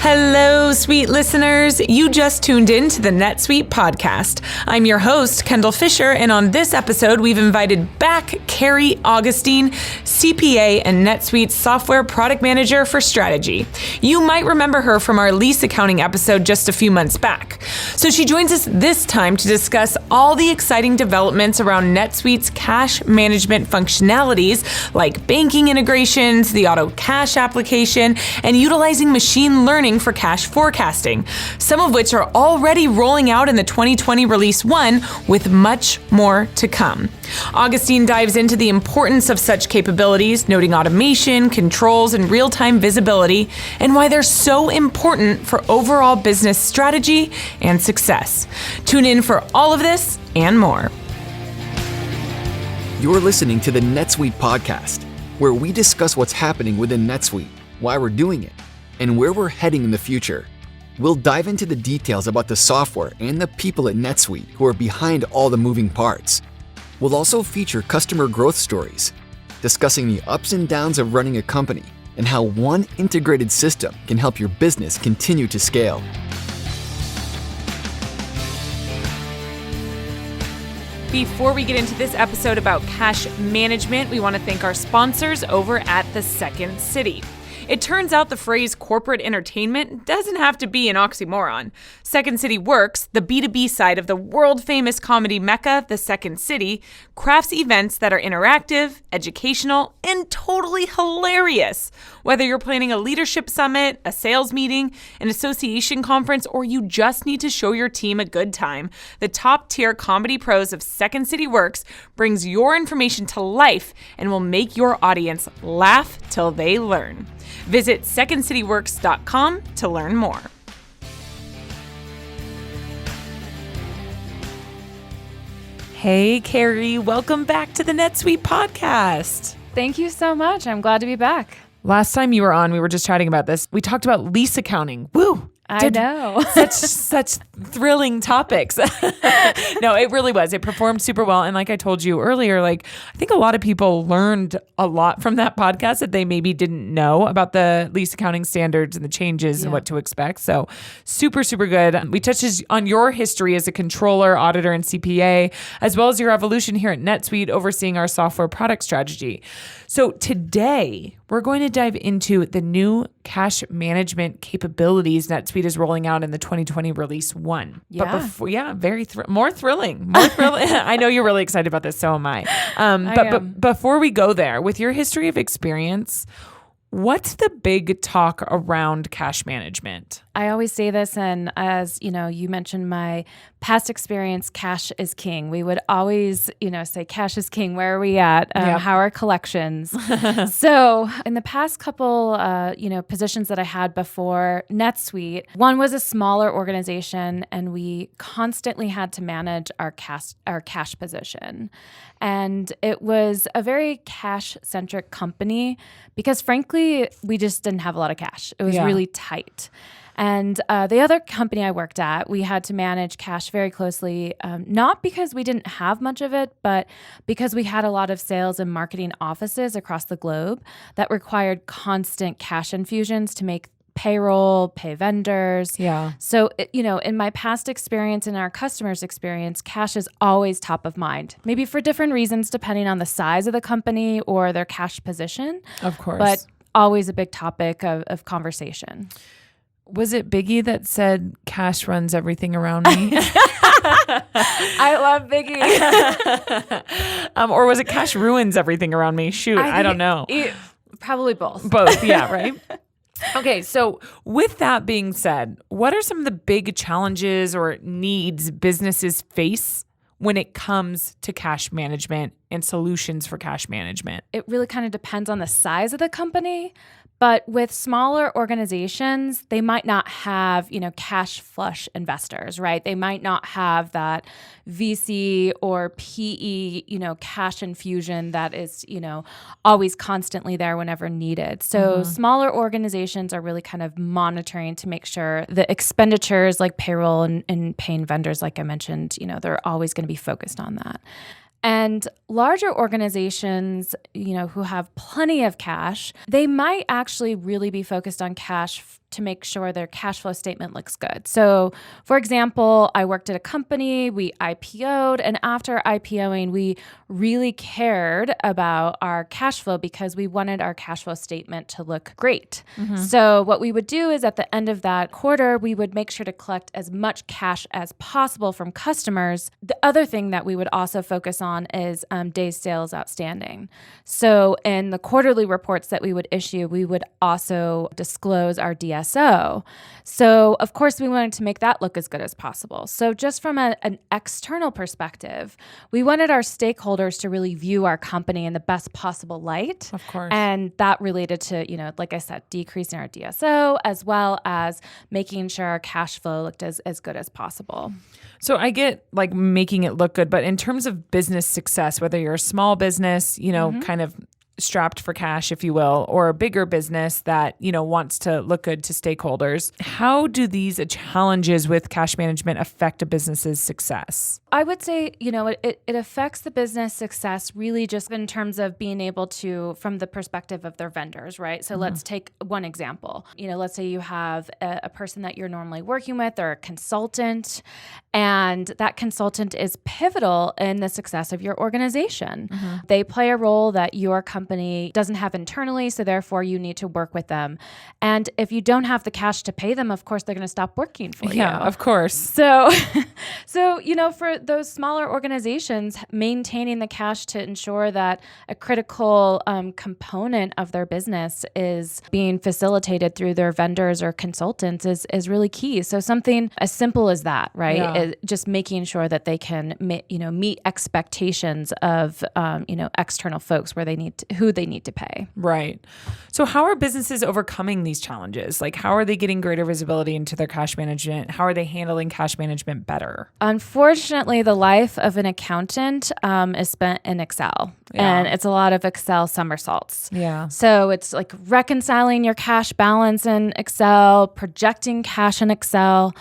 Hello, sweet listeners. You just tuned in to the NetSuite Podcast. I'm your host, Kendall Fisher, and on this episode, we've invited back Carrie Augustine, CPA and NetSuite's Software Product Manager for Strategy. You might remember her from our lease accounting episode just a few months back. So she joins us this time to discuss all the exciting developments around NetSuite's cash management functionalities, like banking integrations, the auto cash application, and utilizing machine learning for cash forecasting, some of which are already rolling out in the 2020 Release 1, with much more to come. Augustine dives into the importance of such capabilities, noting automation, controls, and real-time visibility, and why they're so important for overall business strategy and success. Tune in for all of this and more. You're listening to the NetSuite Podcast, where we discuss what's happening within NetSuite, why we're doing it, and where we're heading in the future. We'll dive into the details about the software and the people at NetSuite who are behind all the moving parts. We'll also feature customer growth stories, discussing the ups and downs of running a company and how one integrated system can help your business continue to scale. Before we get into this episode about cash management, we want to thank our sponsors over at the Second City. It turns out the phrase corporate entertainment doesn't have to be an oxymoron. Second City Works, the B2B side of the world-famous comedy mecca, the Second City, crafts events that are interactive, educational, and totally hilarious. Whether you're planning a leadership summit, a sales meeting, an association conference, or you just need to show your team a good time, the top-tier comedy pros of Second City Works brings your information to life and will make your audience laugh till they learn. Visit secondcityworks.com to learn more. Hey, Carrie, welcome back to the NetSuite Podcast. Thank you so much. I'm glad to be back. Last time you were on, we were just chatting about this. We talked about lease accounting. Woo! I know. Such thrilling topics. No, it really was. It performed super well. And like I told you earlier, I think a lot of people learned a lot from that podcast that they maybe didn't know about the lease accounting standards and the changes and what to expect. So super, super good. We touched on your history as a controller, auditor, and CPA, as well as your evolution here at NetSuite, overseeing our software product strategy. So today, we're going to dive into the new cash management capabilities NetSuite is rolling out in the 2020 Release 1. Yeah. But before, more thrilling. I know you're really excited about this, so am I. But before we go there, with your history of experience, what's the big talk around cash management? I always say this, and as you mentioned my past experience, cash is king. We would always, say cash is king. Where are we at? How are collections? So in the past couple, positions that I had before NetSuite, one was a smaller organization, and we constantly had to manage our cash position. And it was a very cash-centric company because, frankly, we just didn't have a lot of cash. It was really tight. And the other company I worked at, we had to manage cash very closely, not because we didn't have much of it, but because we had a lot of sales and marketing offices across the globe that required constant cash infusions to make payroll, pay vendors. Yeah. So, in my past experience and our customers' experience, cash is always top of mind, maybe for different reasons, depending on the size of the company or their cash position. Of course. But always a big topic of conversation. Was it Biggie that said cash runs everything around me? I love Biggie. Or was it cash ruins everything around me? Shoot, I don't know. Probably both. Both, yeah, right? Okay, so with that being said, what are some of the big challenges or needs businesses face when it comes to cash management and solutions for cash management? It really kind of depends on the size of the company. But with smaller organizations, they might not have, cash flush investors, right? They might not have that VC or PE, cash infusion that is, always constantly there whenever needed. So smaller organizations are really kind of monitoring to make sure the expenditures like payroll and paying vendors, like I mentioned, they're always going to be focused on that. And larger organizations, who have plenty of cash, they might actually really be focused on cash to make sure their cash flow statement looks good. So, for example, I worked at a company, we IPO'd, and after IPOing, we really cared about our cash flow because we wanted our cash flow statement to look great. So what we would do is at the end of that quarter, we would make sure to collect as much cash as possible from customers. The other thing that we would also focus on is days sales outstanding. So in the quarterly reports that we would issue, we would also disclose our DSO. So of course, we wanted to make that look as good as possible. So just from an external perspective, we wanted our stakeholders to really view our company in the best possible light. Of course. And that related to, like I said, decreasing our DSO as well as making sure our cash flow looked as good as possible. So I get like making it look good, but in terms of business success, whether you're a small business, kind of strapped for cash, if you will, or a bigger business that, wants to look good to stakeholders, how do these challenges with cash management affect a business's success? I would say, it affects the business success really just in terms of being able to, from the perspective of their vendors, right? So let's take one example. Let's say you have a person that you're normally working with or a consultant, and that consultant is pivotal in the success of your organization. They play a role that your company doesn't have internally, so therefore you need to work with them. And if you don't have the cash to pay them, of course, they're going to stop working for you. Yeah, of course. So, for those smaller organizations, maintaining the cash to ensure that a critical component of their business is being facilitated through their vendors or consultants is really key. So something as simple as that, right? Yeah. Is just making sure that they can, meet expectations of, external folks who they need to pay. Right. So how are businesses overcoming these challenges? Like, how are they getting greater visibility into their cash management? How are they handling cash management better? Unfortunately, the life of an accountant is spent in Excel, and it's a lot of Excel somersaults. Yeah. So it's like reconciling your cash balance in Excel, projecting cash in Excel.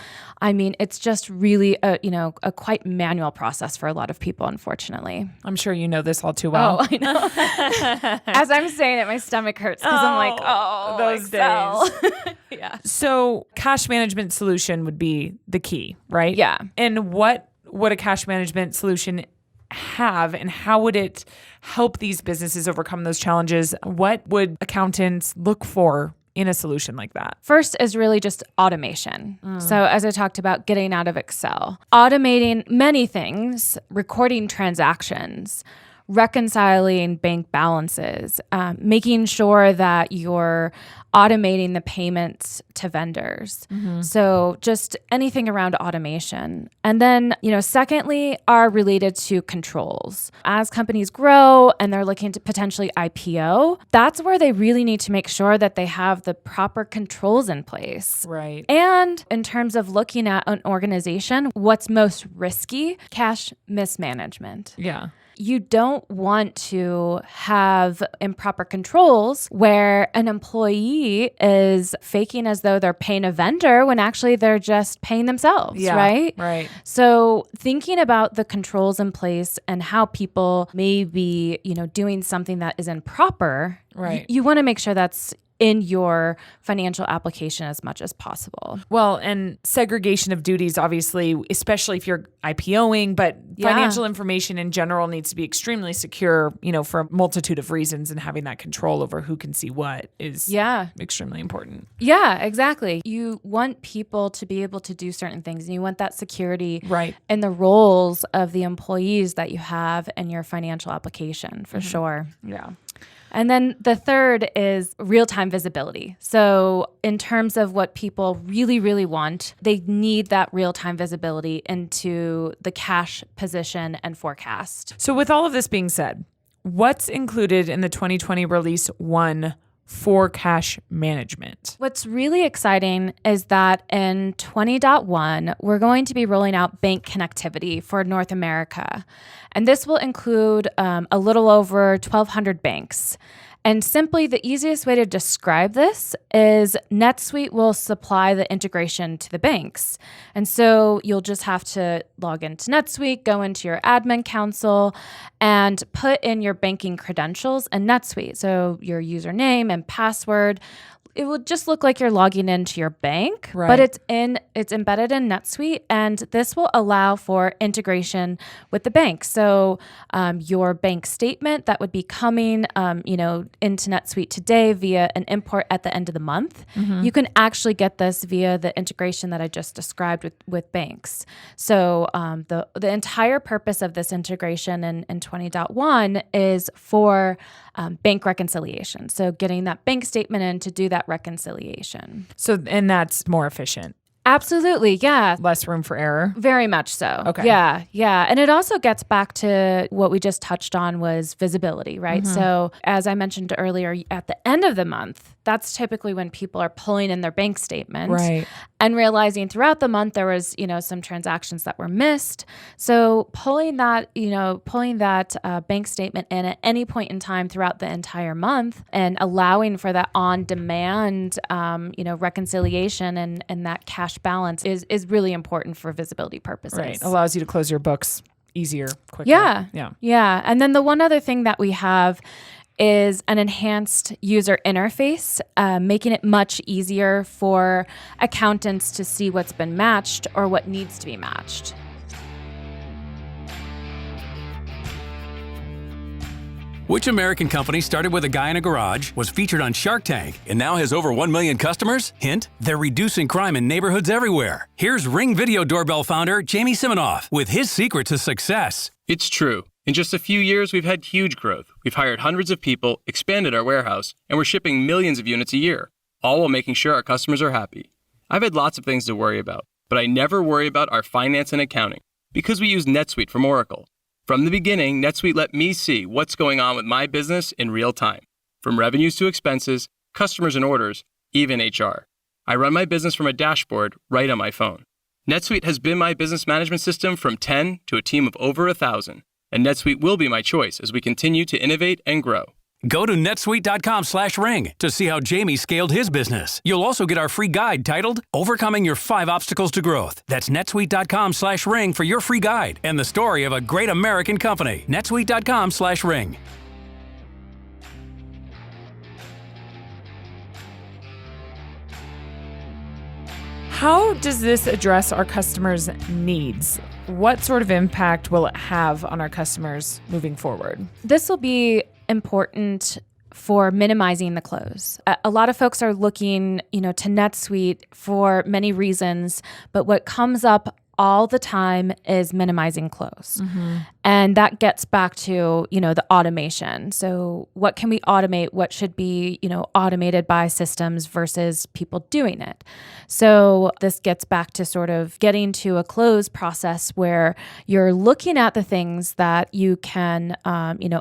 I mean, it's just really a quite manual process for a lot of people, unfortunately. I'm sure you know this all too well. Oh, I know. As I'm saying it, my stomach hurts because I'm like, those Excel. days. Yeah. So cash management solution would be the key, right? Yeah. And what would a cash management solution have, and how would it help these businesses overcome those challenges? What would accountants look for in a solution like that? First is really just automation. So as I talked about, getting out of Excel, automating many things, recording transactions, reconciling bank balances, making sure that you're automating the payments to vendors. So just anything around automation. And then, secondly, are related to controls. As companies grow and they're looking to potentially IPO, that's where they really need to make sure that they have the proper controls in place. Right. And in terms of looking at an organization, what's most risky? Cash mismanagement. Yeah. You don't want to have improper controls where an employee is faking as though they're paying a vendor when actually they're just paying themselves, right? Right. So thinking about the controls in place and how people may be, doing something that is improper, Right. You want to make sure that's in your financial application as much as possible. Well, and segregation of duties, obviously, especially if you're IPOing, but financial information in general needs to be extremely secure, for a multitude of reasons, and having that control over who can see what is extremely important. Yeah, exactly. You want people to be able to do certain things, and you want that security in the roles of the employees that you have in your financial application, for sure. Yeah. And then the third is real-time visibility. So in terms of what people really, really want, they need that real-time visibility into the cash position and forecast. So with all of this being said, what's included in the 2020 Release 1 for cash management? What's really exciting is that in 20.1, we're going to be rolling out bank connectivity for North America. And this will include a little over 1,200 banks. And simply the easiest way to describe this is NetSuite will supply the integration to the banks. And so you'll just have to log into NetSuite, go into your admin console, and put in your banking credentials in NetSuite. So your username and password. it will just look like you're logging into your bank, Right. but it's embedded in NetSuite, and this will allow for integration with the bank. So your bank statement that would be coming, into NetSuite today via an import at the end of the month, you can actually get this via the integration that I just described with banks. So the entire purpose of this integration in 20.1 is for bank reconciliation. So getting that bank statement in to do that reconciliation. So, and that's more efficient. Absolutely. Yeah. Less room for error. Very much so. Okay. Yeah. Yeah. And it also gets back to what we just touched on was visibility, right? So as I mentioned earlier, at the end of the month, that's typically when people are pulling in their bank statement Right. and realizing throughout the month there was, some transactions that were missed. So pulling that bank statement in at any point in time throughout the entire month and allowing for that on-demand, reconciliation and that cash balance is really important for visibility purposes. Right. Allows you to close your books easier, quicker. Yeah. Yeah. Yeah. And then the one other thing that we have is an enhanced user interface, making it much easier for accountants to see what's been matched or what needs to be matched. Which American company started with a guy in a garage, was featured on Shark Tank, and now has over 1 million customers? Hint, they're reducing crime in neighborhoods everywhere. Here's Ring Video Doorbell founder Jamie Siminoff with his secret to success. It's true. In just a few years, we've had huge growth. We've hired hundreds of people, expanded our warehouse, and we're shipping millions of units a year, all while making sure our customers are happy. I've had lots of things to worry about, but I never worry about our finance and accounting because we use NetSuite from Oracle. From the beginning, NetSuite let me see what's going on with my business in real time, from revenues to expenses, customers and orders, even HR. I run my business from a dashboard right on my phone. NetSuite has been my business management system from 10 to a team of over 1,000, and NetSuite will be my choice as we continue to innovate and grow. Go to netsuite.com/ring to see how Jamie scaled his business. You'll also get our free guide titled Overcoming Your 5 Obstacles to Growth. That's netsuite.com/ring for your free guide and the story of a great American company. netsuite.com/ring. How does this address our customers' needs? What sort of impact will it have on our customers moving forward? This will be important for minimizing the close. A lot of folks are looking, to NetSuite for many reasons, but what comes up all the time is minimizing close. And that gets back to, the automation. So what can we automate? What should be, automated by systems versus people doing it? So this gets back to sort of getting to a close process where you're looking at the things that you can,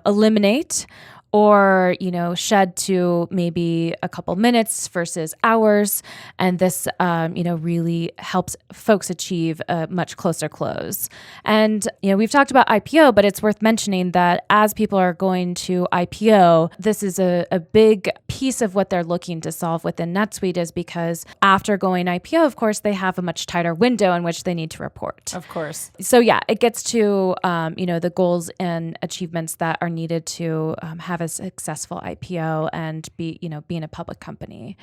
eliminate or, shed to maybe a couple minutes versus hours. And this, really helps folks achieve a much closer close. And, we've talked about IPO, but it's worth mentioning that as people are going to IPO, this is a big piece of what they're looking to solve within NetSuite is because after going IPO, of course, they have a much tighter window in which they need to report. Of course. So yeah, it gets to, the goals and achievements that are needed to have a successful IPO and being a public company.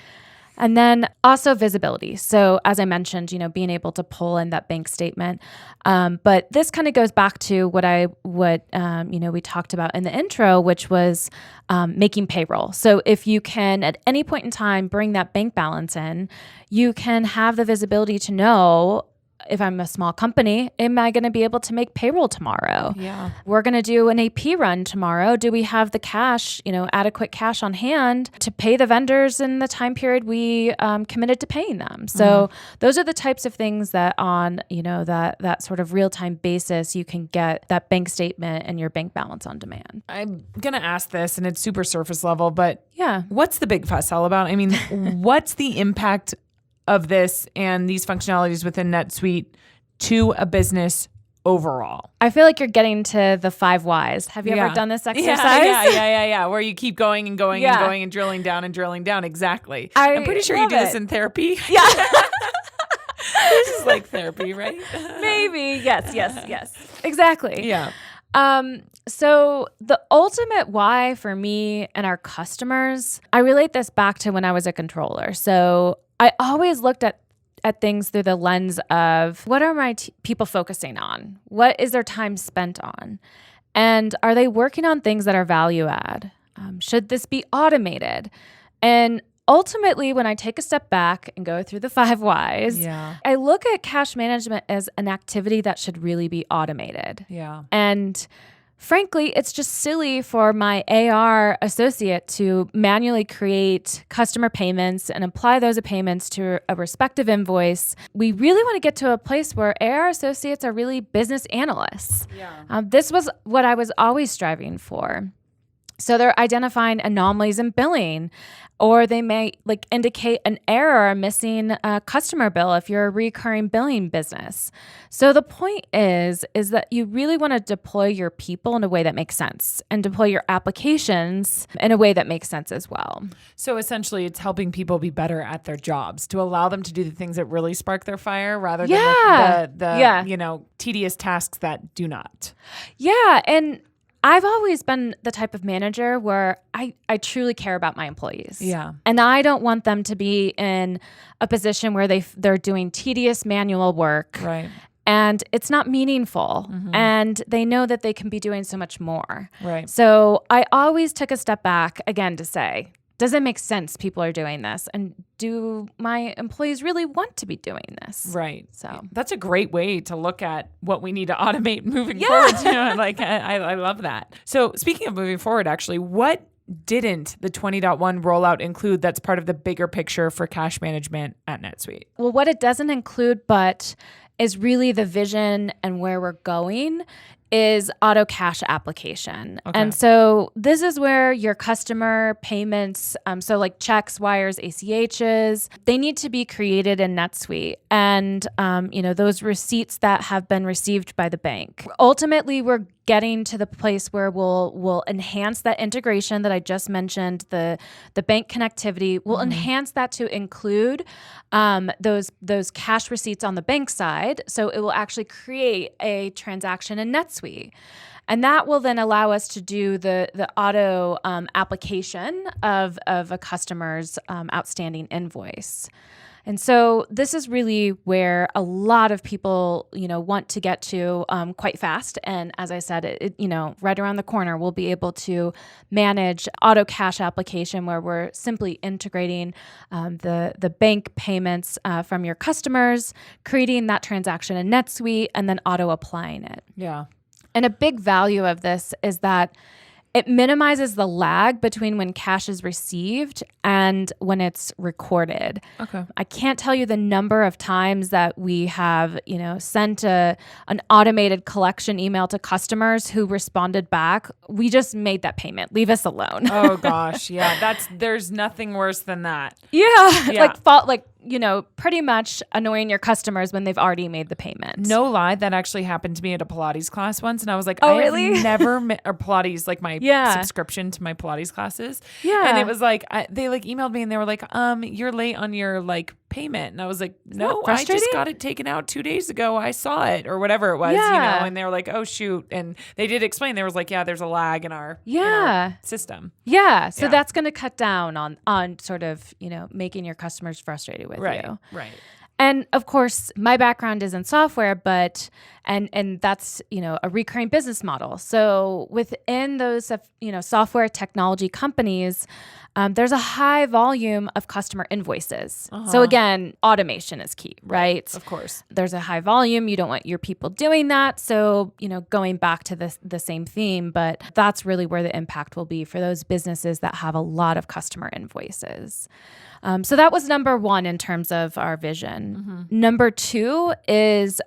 And then also visibility. So as I mentioned, being able to pull in that bank statement. But this kind of goes back to what we talked about in the intro, which was making payroll. So if you can at any point in time bring that bank balance in, you can have the visibility to know, if I'm a small company, am I going to be able to make payroll tomorrow? Yeah. We're going to do an AP run tomorrow. Do we have the cash, adequate cash on hand to pay the vendors in the time period we committed to paying them? So those are the types of things that on, that sort of real-time basis, you can get that bank statement and your bank balance on demand. I'm going to ask this, and it's super surface level, but Yeah. what's the big fuss all about? I mean, what's the impact of this and these functionalities within NetSuite to a business overall? I feel like you're getting to the 5 whys. Have you ever done this exercise? Yeah. Where you keep going and going and Yeah. going and drilling down and drilling down. Exactly. I I'm pretty sure you love do this it. in therapy. Yeah. This is like therapy, right? Maybe. Yes. Exactly. Yeah. So the ultimate why for me and our customers, I relate this back to when I was a controller. So I always looked at things through the lens of what are my people focusing on? What is their time spent on? And are they working on things that are value add? Should this be automated? And ultimately, when I take a step back and go through the 5 whys, I look at cash management as an activity that should really be automated. Yeah. And frankly, it's just silly for my AR associate to manually create customer payments and apply those payments to a respective invoice. We really want to get to a place where AR associates are really business analysts. Yeah. This was what I was always striving for. So they're identifying anomalies in billing, or they may indicate an error, missing a customer bill if you're a recurring billing business. So the point is that you really want to deploy your people in a way that makes sense and deploy your applications in a way that makes sense as well. So essentially it's helping people be better at their jobs to allow them to do the things that really spark their fire rather than the tedious tasks that do not. Yeah. And I've always been the type of manager where I truly care about my employees. Yeah. And I don't want them to be in a position where they're doing tedious manual work. Right. And it's not meaningful. And they know that they can be doing so much more. Right. So I always took a step back again to say, does it make sense people are doing this? And do my employees really want to be doing this? Right. So that's a great way to look at what we need to automate moving forward. I love that. So speaking of moving forward, actually, what didn't the 20.1 rollout include that's part of the bigger picture for cash management at NetSuite? Well, what it doesn't include, but is really the vision and where we're going, is auto cash application. Okay. And so this is where your customer payments, so like checks, wires, ACHs, they need to be created in NetSuite. And, those receipts that have been received by the bank. Ultimately, we're getting to the place where we'll enhance that integration that I just mentioned, the bank connectivity. We'll enhance that to include those cash receipts on the bank side. So it will actually create a transaction in NetSuite. And that will then allow us to do the auto application of a customer's outstanding invoice. And so this is really where a lot of people, want to get to quite fast. And as I said, right around the corner, we'll be able to manage auto cash application where we're simply integrating the bank payments from your customers, creating that transaction in NetSuite, and then auto applying it. Yeah. And a big value of this is that it minimizes the lag between when cash is received and when it's recorded. Okay. I can't tell you the number of times that we have, sent an automated collection email to customers who responded back, we just made that payment. Leave us alone. Oh gosh. Yeah. There's nothing worse than that. Yeah. Pretty much annoying your customers when they've already made the payment. No lie, that actually happened to me at a Pilates class once, and I was like, "Oh, I really?" have never or Pilates, like my subscription to my Pilates classes. Yeah, and it was like they emailed me and they were like, you're late on your payment, and I was like, no, I just got it taken out 2 days ago. I saw it or whatever it was, and they were like, oh shoot, and they did explain. There was like, there's a lag in our system. Yeah, so that's going to cut down on sort of making your customers frustrated with you. Right. And of course, my background is in software, but and that's a recurring business model. So within those software technology companies, there's a high volume of customer invoices. So again, automation is key, right? Of course. There's a high volume. You don't want your people doing that. So going back to the same theme, but that's really where the impact will be for those businesses that have a lot of customer invoices. So that was number one in terms of our vision. Number two is,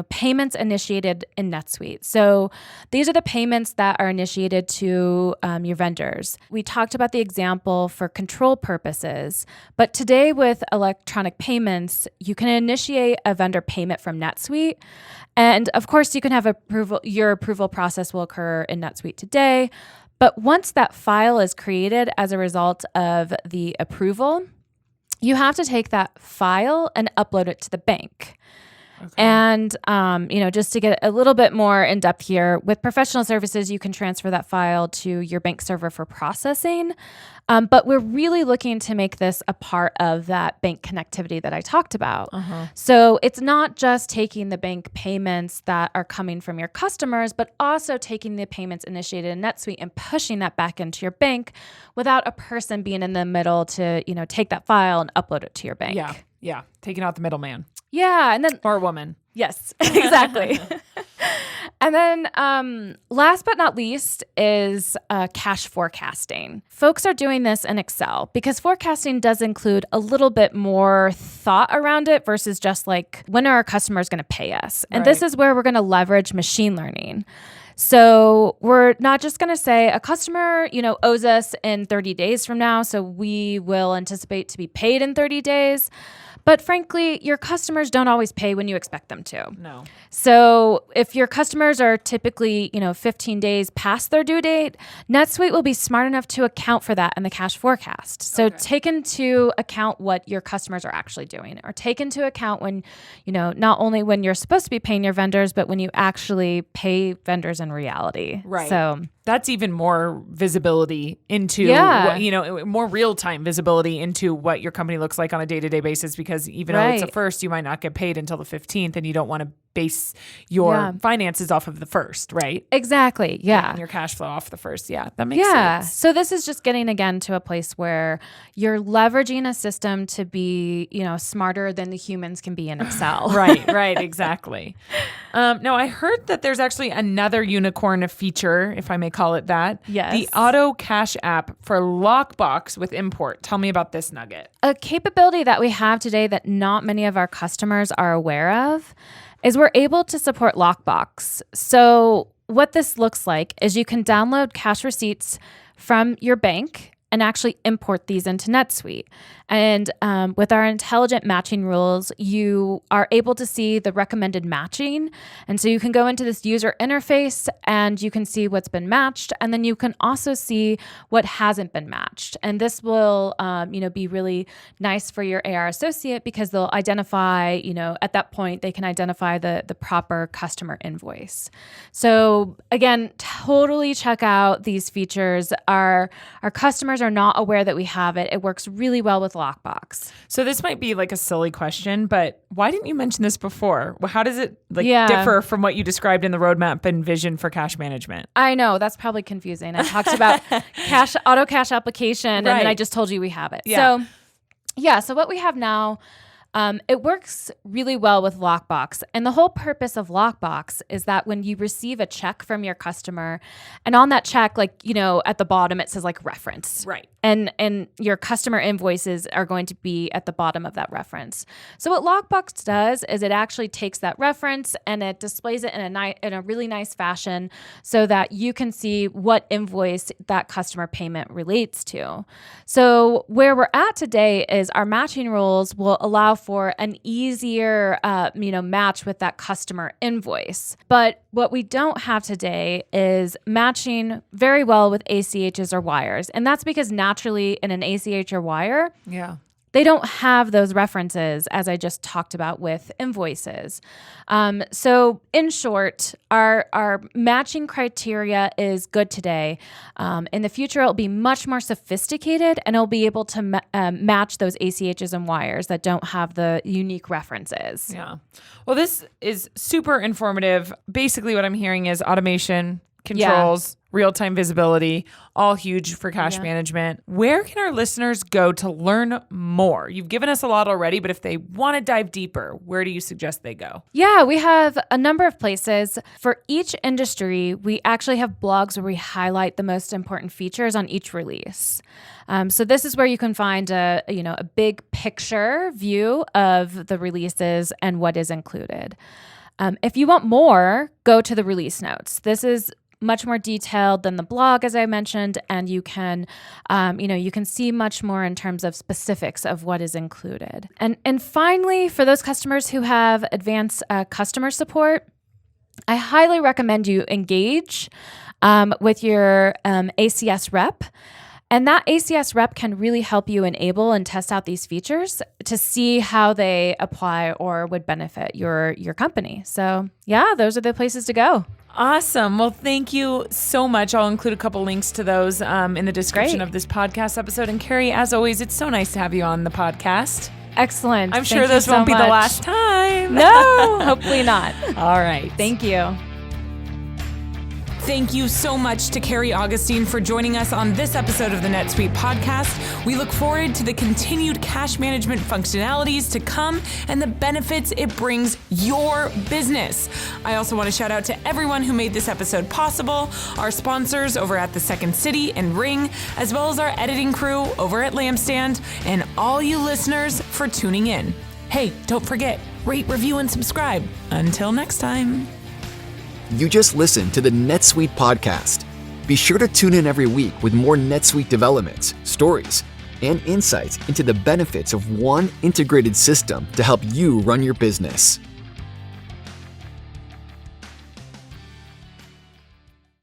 payments initiated in NetSuite. So these are the payments that are initiated to your vendors. We talked about the example for control purposes, but today with electronic payments, you can initiate a vendor payment from NetSuite. And of course, you can have your approval process will occur in NetSuite today. But once that file is created as a result of the approval, you have to take that file and upload it to the bank. Okay. And, just to get a little bit more in depth here, with professional services, you can transfer that file to your bank server for processing. But we're really looking to make this a part of that bank connectivity that I talked about. So it's not just taking the bank payments that are coming from your customers, but also taking the payments initiated in NetSuite and pushing that back into your bank without a person being in the middle to, take that file and upload it to your bank. Yeah. Taking out the middleman. Yeah. And then or woman. Yes, exactly. And then last but not least is cash forecasting. Folks are doing this in Excel because forecasting does include a little bit more thought around it versus just like, when are our customers going to pay us? And this is where we're going to leverage machine learning. So we're not just going to say a customer, owes us in 30 days from now, so we will anticipate to be paid in 30 days. But frankly, your customers don't always pay when you expect them to. No. So if your customers are typically, 15 days past their due date, NetSuite will be smart enough to account for that in the cash forecast. So take into account what your customers are actually doing, or take into account when, not only when you're supposed to be paying your vendors, but when you actually pay vendors in reality. Right. So that's even more visibility into, more real-time visibility into what your company looks like on a day-to-day basis, because even though it's the first, you might not get paid until the 15th, and you don't want to base your finances off of the first, right? Exactly. Yeah. And your cash flow off the first. Yeah. That makes sense. So this is just getting again to a place where you're leveraging a system to be, smarter than the humans can be in Excel. Right. Exactly. Now I heard that there's actually another unicorn feature, if I may call it that. Yes. The Auto Cash app for Lockbox with import. Tell me about this nugget. A capability that we have today that not many of our customers are aware of is we're able to support Lockbox. So what this looks like is you can download cash receipts from your bank and actually import these into NetSuite. And with our intelligent matching rules, you are able to see the recommended matching. And so you can go into this user interface and you can see what's been matched. And then you can also see what hasn't been matched. And this will, be really nice for your AR associate because they'll identify, at that point, they can identify the proper customer invoice. So again, totally check out these features. Our customers are not aware that we have it. It works really well with Lockbox. So this might be like a silly question, but why didn't you mention this before? How does it differ from what you described in the roadmap and vision for cash management? I know, that's probably confusing. I talked about auto cash application, and then I just told you we have it. Yeah. So what we have now, it works really well with Lockbox. And the whole purpose of Lockbox is that when you receive a check from your customer, and on that check, at the bottom, it says reference. Right. And your customer invoices are going to be at the bottom of that reference. So what Lockbox does is it actually takes that reference and it displays it in a really nice fashion so that you can see what invoice that customer payment relates to. So where we're at today is our matching rules will allow for an easier, match with that customer invoice. But what we don't have today is matching very well with ACHs or wires. And that's because naturally in an ACH or wire, they don't have those references, as I just talked about with invoices. So in short, our matching criteria is good today. In the future, it'll be much more sophisticated, and it'll be able to match those ACHs and wires that don't have the unique references. Yeah. Well, this is super informative. Basically, what I'm hearing is automation, controls, real-time visibility, all huge for cash management. Where can our listeners go to learn more? You've given us a lot already, but if they want to dive deeper, where do you suggest they go? Yeah, we have a number of places. For each industry, we actually have blogs where we highlight the most important features on each release. So this is where you can find a big picture view of the releases and what is included. If you want more, go to the release notes. This is much more detailed than the blog, as I mentioned, and you can, you can see much more in terms of specifics of what is included. And finally, for those customers who have advanced customer support, I highly recommend you engage with your ACS rep. And that ACS rep can really help you enable and test out these features to see how they apply or would benefit your company. So yeah, those are the places to go. Awesome. Well, thank you so much. I'll include a couple links to those in the description of this podcast episode. And Carrie, as always, it's so nice to have you on the podcast. Excellent. I'm sure this won't be the last time. No, hopefully not. All right. Thank you. Thank you so much to Carrie Augustine for joining us on this episode of the NetSuite Podcast. We look forward to the continued cash management functionalities to come and the benefits it brings your business. I also want to shout out to everyone who made this episode possible, our sponsors over at the Second City and Ring, as well as our editing crew over at Lampstand, and all you listeners for tuning in. Hey, don't forget, rate, review, and subscribe. Until next time. You just listened to the NetSuite Podcast. Be sure to tune in every week with more NetSuite developments, stories, and insights into the benefits of one integrated system to help you run your business.